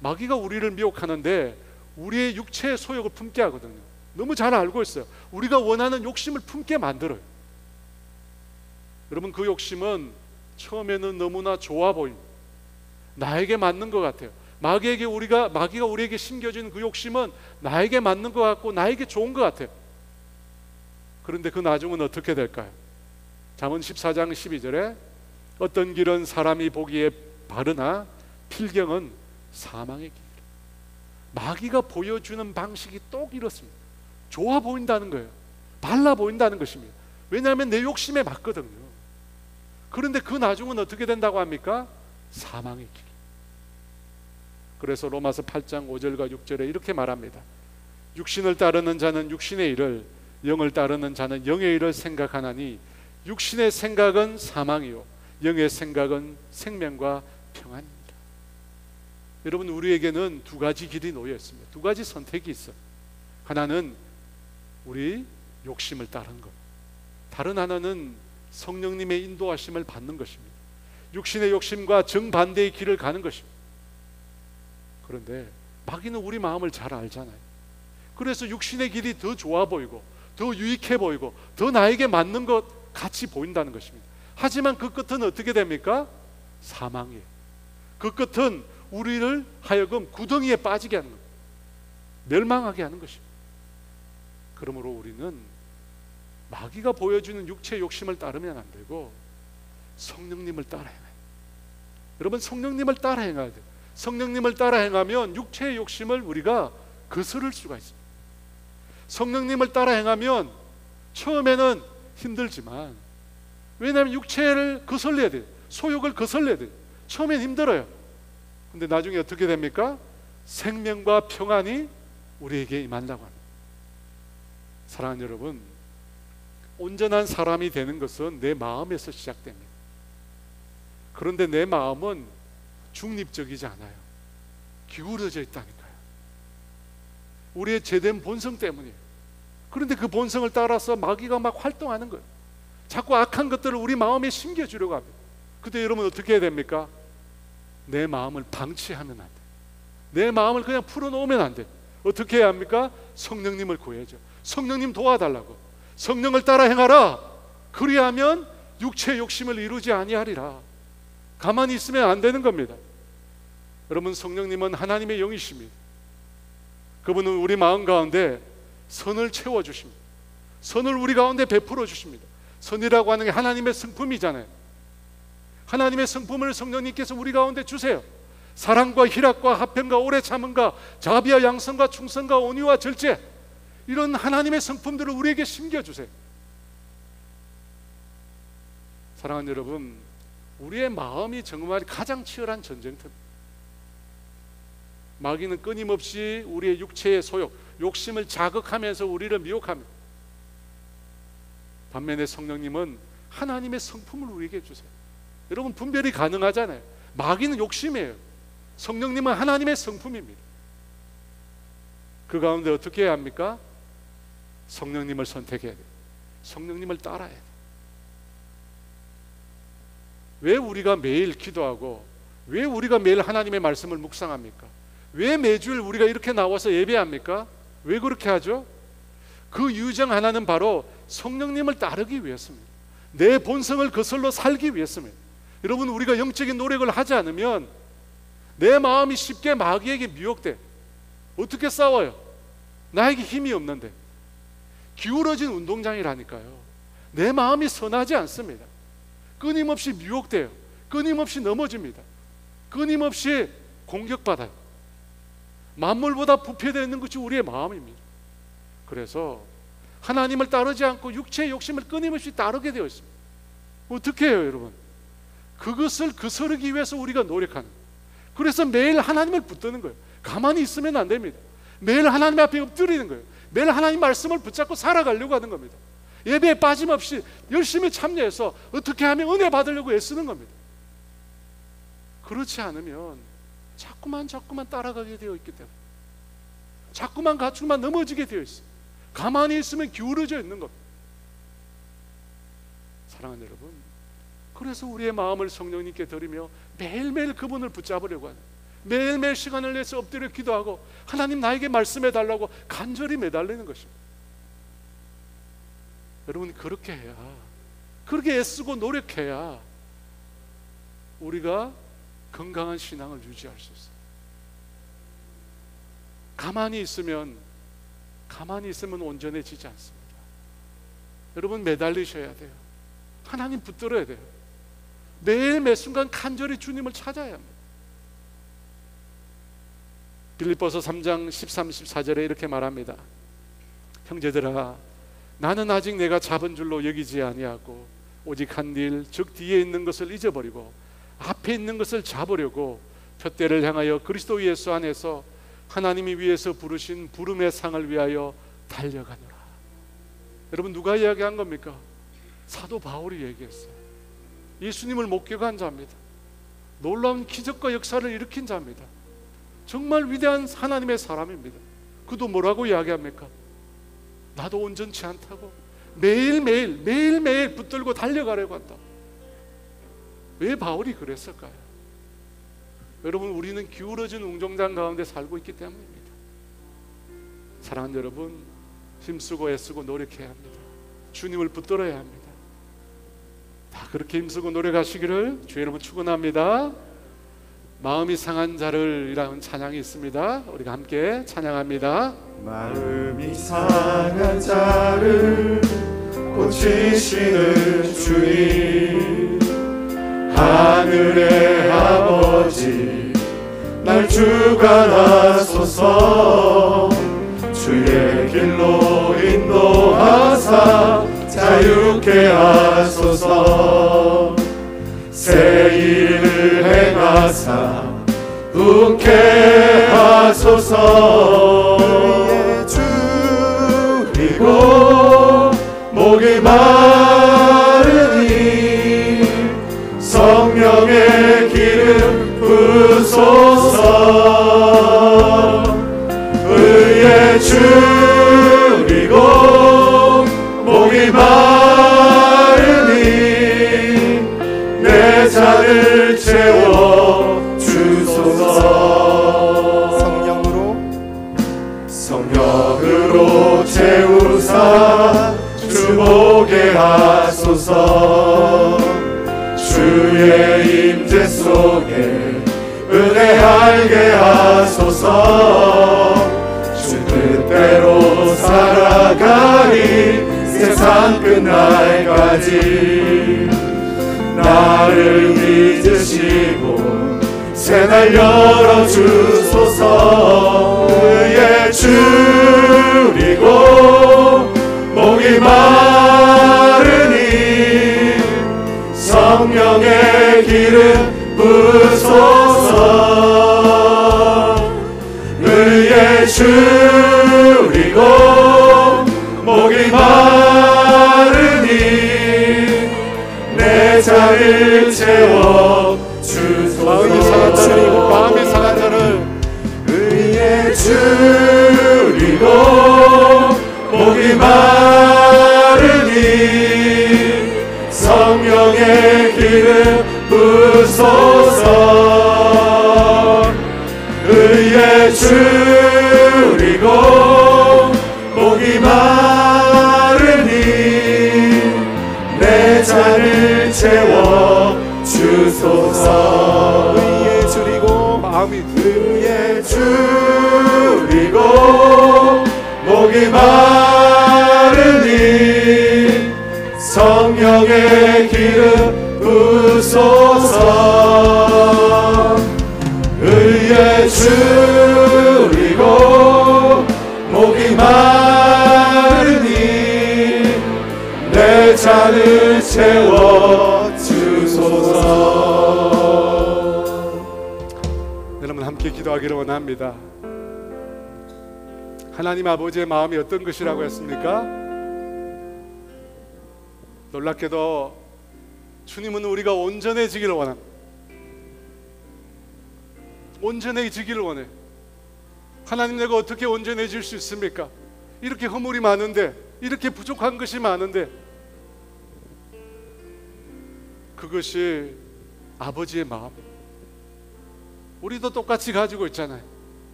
마귀가 우리를 미혹하는데 우리의 육체의 소욕을 품게 하거든요. 너무 잘 알고 있어요. 우리가 원하는 욕심을 품게 만들어요. 여러분, 그 욕심은 처음에는 너무나 좋아 보입니다. 나에게 맞는 것 같아요. 마귀가 우리에게 심겨주는 그 욕심은 나에게 맞는 것 같고 나에게 좋은 것 같아요. 그런데 그 나중은 어떻게 될까요? 잠언 14장 12절에 어떤 길은 사람이 보기에 바르나 필경은 사망의 길. 마귀가 보여주는 방식이 똑 이렇습니다. 좋아 보인다는 거예요. 발라 보인다는 것입니다. 왜냐하면 내 욕심에 맞거든요. 그런데 그 나중은 어떻게 된다고 합니까? 사망의 길. 그래서 로마서 8장 5절과 6절에 이렇게 말합니다. 육신을 따르는 자는 육신의 일을, 영을 따르는 자는 영의 일을 생각하나니 육신의 생각은 사망이요 영의 생각은 생명과 평안입니다. 여러분, 우리에게는 두 가지 길이 놓여 있습니다. 두 가지 선택이 있어요. 하나는 우리 욕심을 따르는 것, 다른 하나는 성령님의 인도하심을 받는 것입니다. 육신의 욕심과 정반대의 길을 가는 것입니다. 그런데 마귀는 우리 마음을 잘 알잖아요. 그래서 육신의 길이 더 좋아 보이고 더 유익해 보이고 더 나에게 맞는 것 같이 보인다는 것입니다. 하지만 그 끝은 어떻게 됩니까? 사망이에요. 그 끝은 우리를 하여금 구덩이에 빠지게 하는 겁니다. 멸망하게 하는 것입니다. 그러므로 우리는 마귀가 보여주는 육체의 욕심을 따르면 안 되고 성령님을 따라 행해야 돼요. 여러분, 성령님을 따라 행해야 돼요. 성령님을 따라 행하면 육체의 욕심을 우리가 거스를 수가 있습니다. 성령님을 따라 행하면 처음에는 힘들지만, 왜냐하면 육체를 거슬려야 돼요. 소욕을 거슬려야 돼요. 처음엔 힘들어요. 근데 나중에 어떻게 됩니까? 생명과 평안이 우리에게 임한다고 합니다. 사랑하는 여러분, 온전한 사람이 되는 것은 내 마음에서 시작됩니다. 그런데 내 마음은 중립적이지 않아요. 기울어져 있다니까요. 우리의 죄된 본성 때문이에요. 그런데 그 본성을 따라서 마귀가 막 활동하는 거예요. 자꾸 악한 것들을 우리 마음에 심겨주려고 합니다. 그때 여러분 어떻게 해야 됩니까? 내 마음을 방치하면 안 돼요. 내 마음을 그냥 풀어놓으면 안 돼요. 어떻게 해야 합니까? 성령님을 구해야죠. 성령님 도와달라고. 성령을 따라 행하라. 그리하면 육체의 욕심을 이루지 아니하리라. 가만히 있으면 안 되는 겁니다. 여러분, 성령님은 하나님의 영이십니다. 그분은 우리 마음 가운데 선을 채워주십니다. 선을 우리 가운데 베풀어 주십니다. 선이라고 하는 게 하나님의 성품이잖아요. 하나님의 성품을 성령님께서 우리 가운데 주세요. 사랑과 희락과 화평과 오래 참음과 자비와 양선과 충성과 온유와 절제, 이런 하나님의 성품들을 우리에게 심겨주세요. 사랑하는 여러분, 우리의 마음이 정말 가장 치열한 전쟁터입니다. 마귀는 끊임없이 우리의 육체의 소욕, 욕심을 자극하면서 우리를 미혹합니다. 반면에 성령님은 하나님의 성품을 우리에게 주세요. 여러분, 분별이 가능하잖아요. 마귀는 욕심이에요. 성령님은 하나님의 성품입니다. 그 가운데 어떻게 해야 합니까? 성령님을 선택해야 돼요. 성령님을 따라야 돼요. 왜 우리가 매일 기도하고 왜 우리가 매일 하나님의 말씀을 묵상합니까? 왜 매주일 우리가 이렇게 나와서 예배합니까? 왜 그렇게 하죠? 그 유정 하나는 바로 성령님을 따르기 위해서입니다. 내 본성을 거슬러 살기 위해서입니다. 여러분, 우리가 영적인 노력을 하지 않으면 내 마음이 쉽게 마귀에게 미혹돼. 어떻게 싸워요? 나에게 힘이 없는데. 기울어진 운동장이라니까요. 내 마음이 선하지 않습니다. 끊임없이 미혹돼요. 끊임없이 넘어집니다. 끊임없이 공격받아요. 만물보다 부패되어 있는 것이 우리의 마음입니다. 그래서 하나님을 따르지 않고 육체의 욕심을 끊임없이 따르게 되어 있습니다. 어떻게 해요, 여러분? 그것을 거스르기 위해서 우리가 노력하는 거예요. 그래서 매일 하나님을 붙드는 거예요. 가만히 있으면 안 됩니다. 매일 하나님 앞에 엎드리는 거예요. 매일 하나님 말씀을 붙잡고 살아가려고 하는 겁니다. 예배에 빠짐없이 열심히 참여해서 어떻게 하면 은혜 받으려고 애쓰는 겁니다. 그렇지 않으면 자꾸만 따라가게 되어 있기 때문에, 자꾸만 넘어지게 되어 있어요. 가만히 있으면 기울어져 있는 겁니다. 사랑하는 여러분, 그래서 우리의 마음을 성령님께 드리며 매일매일 그분을 붙잡으려고 하는, 매일매일 시간을 내서 엎드려 기도하고 하나님 나에게 말씀해 달라고 간절히 매달리는 것입니다. 여러분, 그렇게 해야, 그렇게 애쓰고 노력해야 우리가 건강한 신앙을 유지할 수 있어요. 가만히 있으면 온전해지지 않습니다. 여러분, 매달리셔야 돼요. 하나님 붙들어야 돼요. 매일 매 순간 간절히 주님을 찾아야 합니다. 빌립보서 3장 13, 14절에 이렇게 말합니다. 형제들아, 나는 아직 내가 잡은 줄로 여기지 아니하고 오직 한 일, 즉 뒤에 있는 것을 잊어버리고 앞에 있는 것을 잡으려고 푯대를 향하여 그리스도 예수 안에서 하나님이 위에서 부르신 부름의 상을 위하여 달려가노라. 여러분, 누가 이야기한 겁니까? 사도 바울이 얘기했어요. 예수님을 목격한 자입니다. 놀라운 기적과 역사를 일으킨 자입니다. 정말 위대한 하나님의 사람입니다. 그도 뭐라고 이야기합니까? 나도 온전치 않다고 매일매일 붙들고 달려가려고 한다. 왜 바울이 그랬을까요? 여러분, 우리는 기울어진 운동장 가운데 살고 있기 때문입니다. 사랑하는 여러분, 힘쓰고 애쓰고 노력해야 합니다. 주님을 붙들어야 합니다. 다 그렇게 힘쓰고 노력하시기를 주의 이름으로 축원합니다. 마음이 상한 자를 이라는 찬양이 있습니다. 우리가 함께 찬양합니다. 마음이 상한 자를 고치시는 주님, 하늘의 아버지 날 주관하소서. 주의 길로 인도하사 자유케 하소서. 새 일을 행하사 웃게 하소서. 의에 줄이고 목이 마르니 성령의 기름 부소서. 의에 줄이고 목이 마르니 내 잔을 채워 주소서. 성령으로 채우사 주보게 하소서. 주의 임재 속에 은혜 알게 하소서. 주 뜻대로 살아가리 세상 끝날까지. 나를 믿으시고 새날 열어주소서. 의에 줄이고 목이 마르니 성령의 기름 부소서. 의에 줄이고 목이 마르니 내 잔을 채워 주소서. 마음이 상한 자를 의에 줄이고 목이 마르니 성령의 기름 부소서. 의에 줄이고 목이 마르니 내 잔을 채워 주소서. 의에 줄이고 마음이 의에 줄이고 목이 마르니 성령의 기름 부소서. 의에 줄이고 목이 마르니 내 잔을 채워 주소서. 여러분 함께 기도하기를 원합니다. 하나님 아버지의 마음이 어떤 것이라고 했습니까? 놀랍게도 주님은 우리가 온전해지기를 원합니다. 온전해지기를 원해. 하나님, 내가 어떻게 온전해질 수 있습니까? 이렇게 허물이 많은데, 이렇게 부족한 것이 많은데, 그것이 아버지의 마음, 우리도 똑같이 가지고 있잖아요.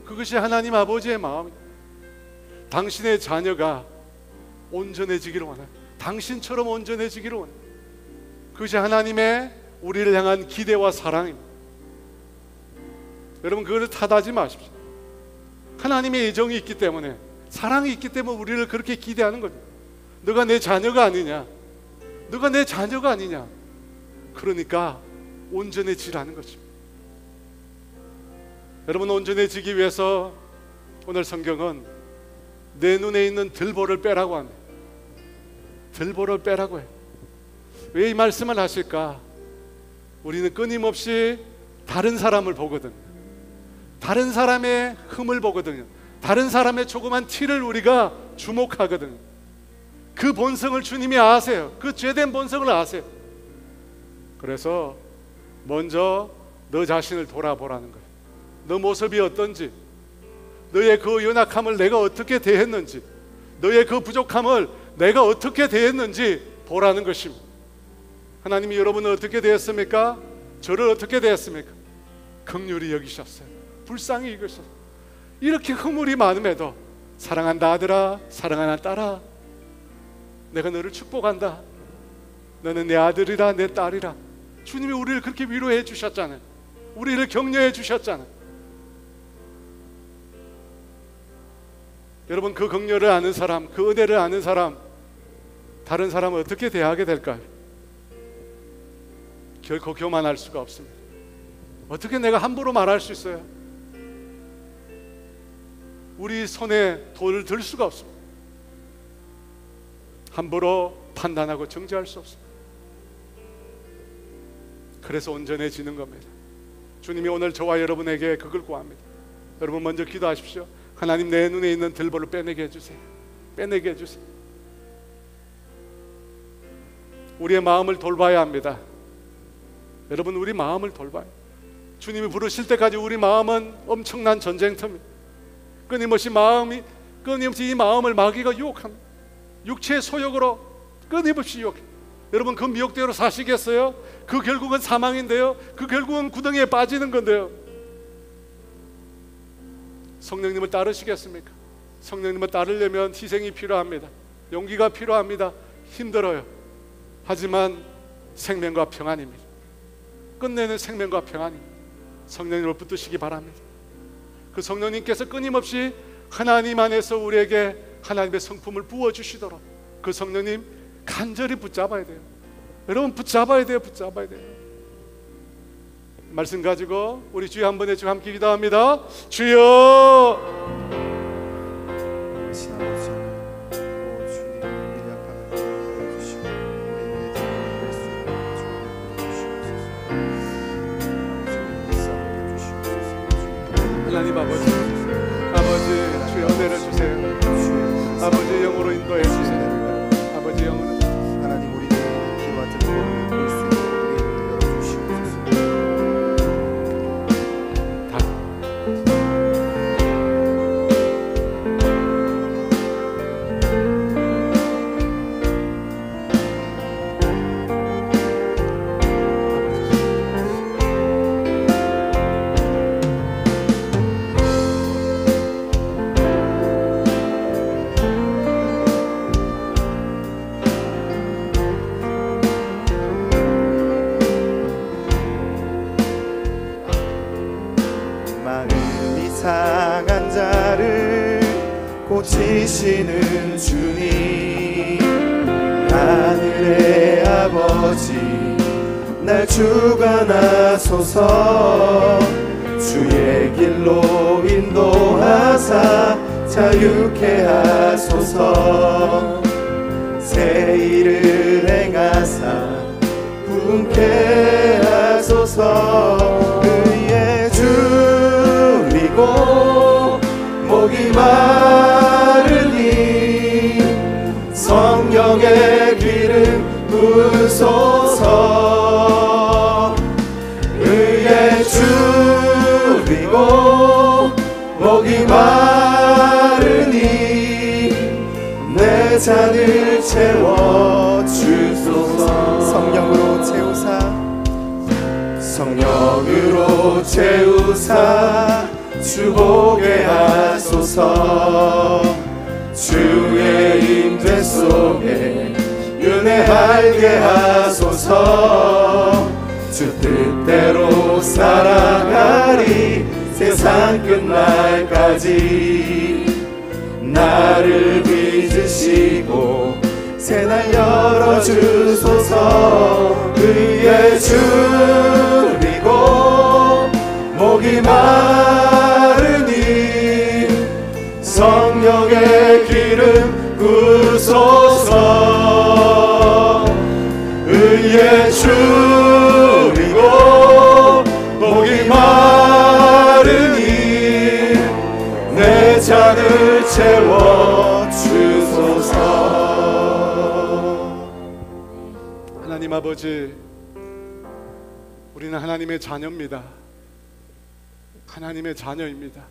그것이 하나님 아버지의 마음. 당신의 자녀가 온전해지기를 원해요. 당신처럼 온전해지기를 원해요. 그것이 하나님의 우리를 향한 기대와 사랑입니다. 여러분, 그것을 탓하지 마십시오. 하나님의 애정이 있기 때문에, 사랑이 있기 때문에 우리를 그렇게 기대하는 거죠. 너가 내 자녀가 아니냐, 너가 내 자녀가 아니냐, 그러니까 온전해지라는 것입니다. 여러분, 온전해지기 위해서 오늘 성경은 내 눈에 있는 들보를 빼라고 합니다. 들보를 빼라고 해요. 왜 이 말씀을 하실까? 우리는 끊임없이 다른 사람을 보거든요. 다른 사람의 흠을 보거든요. 다른 사람의 조그만 티를 우리가 주목하거든요. 그 본성을 주님이 아세요. 그 죄된 본성을 아세요. 그래서 먼저 너 자신을 돌아보라는 거예요. 너 모습이 어떤지, 너의 그 연약함을 내가 어떻게 대했는지, 너의 그 부족함을 내가 어떻게 대했는지 보라는 것입니다. 하나님이 여러분을 어떻게 대했습니까? 저를 어떻게 대했습니까? 긍휼히 여기셨어요. 불쌍히 여기셨어요. 이렇게 허물이 많음에도 사랑한다 아들아, 사랑하는 딸아, 내가 너를 축복한다, 너는 내 아들이라 내 딸이라. 주님이 우리를 그렇게 위로해 주셨잖아요. 우리를 격려해 주셨잖아요. 여러분, 그 격려를 아는 사람, 그 은혜를 아는 사람, 다른 사람을 어떻게 대하게 될까요? 결코 교만할 수가 없습니다. 어떻게 내가 함부로 말할 수 있어요? 우리 손에 돌을 들 수가 없습니다. 함부로 판단하고 정죄할 수 없습니다. 그래서 온전해지는 겁니다. 주님이 오늘 저와 여러분에게 그걸 구합니다. 여러분, 먼저 기도하십시오. 하나님, 내 눈에 있는 들보를 빼내게 해주세요. 빼내게 해주세요. 우리의 마음을 돌봐야 합니다. 여러분, 우리 마음을 돌봐요. 주님이 부르실 때까지 우리 마음은 엄청난 전쟁터입니다. 끊임없이 이 마음을 마귀가 유혹합니다. 육체의 소욕으로 끊임없이 유혹해요. 여러분, 그 미혹대로 사시겠어요? 그 결국은 사망인데요. 그 결국은 구덩이에 빠지는 건데요. 성령님을 따르시겠습니까? 성령님을 따르려면 희생이 필요합니다. 용기가 필요합니다. 힘들어요. 하지만 생명과 평안입니다. 끝내는 생명과 평안입니다. 성령님을 붙드시기 바랍니다. 그 성령님께서 끊임없이 하나님 안에서 우리에게 하나님의 성품을 부어주시도록 그 성령님 간절히 붙잡아야 돼요. 여러분, 붙잡아야 돼요. 붙잡아야 돼요. 말씀 가지고 우리 주여 한 번에 주 함께 기도합니다. 주여, 하나님 아버지, 주여 은혜를 주세요. 아버지, 영으로 인도해 주세요. 아버지, 영으로 하나님, 우리의 귀와 들보를 볼 수 있는 우리의 눈을 열어주시옵소서. 지시는 주님, 하늘의 아버지 날 주관하소서. 주의 길로 인도하사 자유케 하소서. 새 일을 행하사 부흥케 하소서. 의에 줄이고 목이 마르니 성령의 기름 부으소서. 의에 줄이고 목이 마르니 내 잔을 채워주소서. 성령으로 채우사, 성령으로 채우사 주보게 하소서. 주의 임재 속에 윤회하게 하소서. 주 뜻대로 살아가리 세상 끝날까지. 나를 빚으시고 새날 열어주소서. 의에 줄이고 목이 마르니 성령의 기름 부으소서. 의에 줄이고 목이 마르니 내 잔을 채워주소서. 하나님 아버지, 우리는 하나님의 자녀입니다. 하나님의 자녀입니다.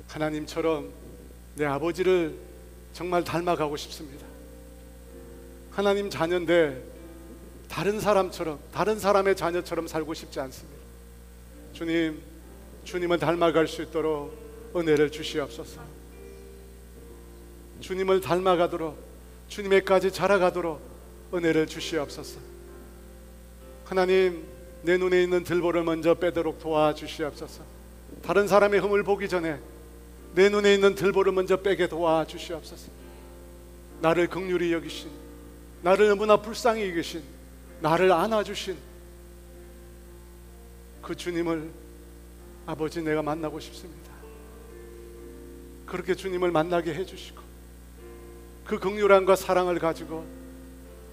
하나님처럼 내 아버지를 정말 닮아가고 싶습니다. 하나님 자녀인데 다른 사람처럼, 다른 사람의 자녀처럼 살고 싶지 않습니다. 주님, 주님을 닮아갈 수 있도록 은혜를 주시옵소서. 주님을 닮아가도록, 주님에까지 자라가도록 은혜를 주시옵소서. 하나님, 내 눈에 있는 들보를 먼저 빼도록 도와주시옵소서. 다른 사람의 흠을 보기 전에 내 눈에 있는 들보를 먼저 빼게 도와주시옵소서. 나를 긍휼히 여기신, 나를 너무나 불쌍히 여기신, 나를 안아주신 그 주님을 아버지 내가 만나고 싶습니다. 그렇게 주님을 만나게 해주시고 그 긍휼함과 사랑을 가지고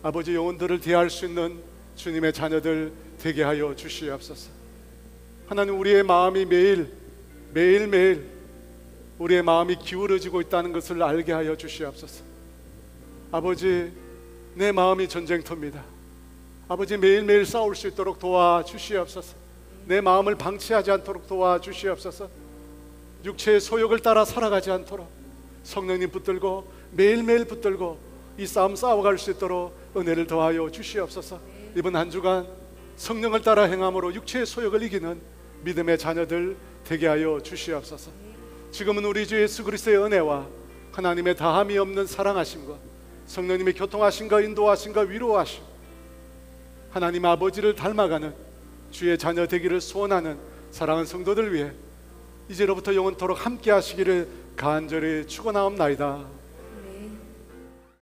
아버지 영혼들을 대할 수 있는 주님의 자녀들 되게 하여 주시옵소서. 하나님, 우리의 마음이 매일매일 우리의 마음이 기울어지고 있다는 것을 알게 하여 주시옵소서. 아버지, 내 마음이 전쟁터입니다. 아버지, 매일매일 싸울 수 있도록 도와주시옵소서. 내 마음을 방치하지 않도록 도와주시옵소서. 육체의 소욕을 따라 살아가지 않도록 성령님 붙들고 매일매일 붙들고 이 싸움 싸워갈 수 있도록 은혜를 더하여 주시옵소서. 이번 한 주간 성령을 따라 행함으로 육체의 소욕을 이기는 믿음의 자녀들 되게 하여 주시옵소서. 지금은 우리 주 예수 그리스도의 은혜와 하나님의 다함이 없는 사랑하심과 성령님의 교통하심과 인도하심과 위로하심, 하나님 아버지를 닮아가는 주의 자녀 되기를 소원하는 사랑하는 성도들 위해 이제로부터 영원토록 함께 하시기를 간절히 축원하옵나이다.